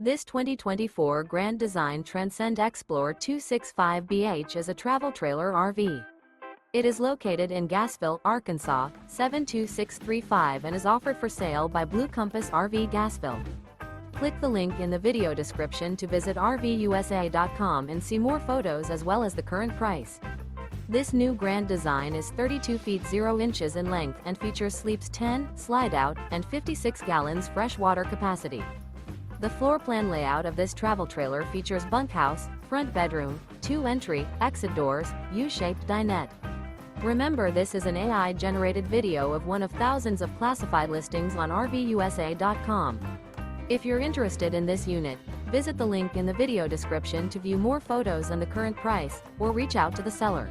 This 2024 Grand Design Transcend Xplor 265BH is a travel trailer RV. It is located in Gassville, Arkansas, 72635 and is offered for sale by Blue Compass RV Gassville. Click the link in the video description to visit RVUSA.com and see more photos as well as the current price. This new Grand Design is 32 feet 0 inches in length and features sleeps 10, slide-out, and 56 gallons fresh water capacity. The floor plan layout of this travel trailer features bunkhouse, front bedroom, 2 entry, exit doors, U-shaped dinette. Remember, this is an AI-generated video of one of thousands of classified listings on RVUSA.com. If you're interested in this unit, visit the link in the video description to view more photos and the current price, or reach out to the seller.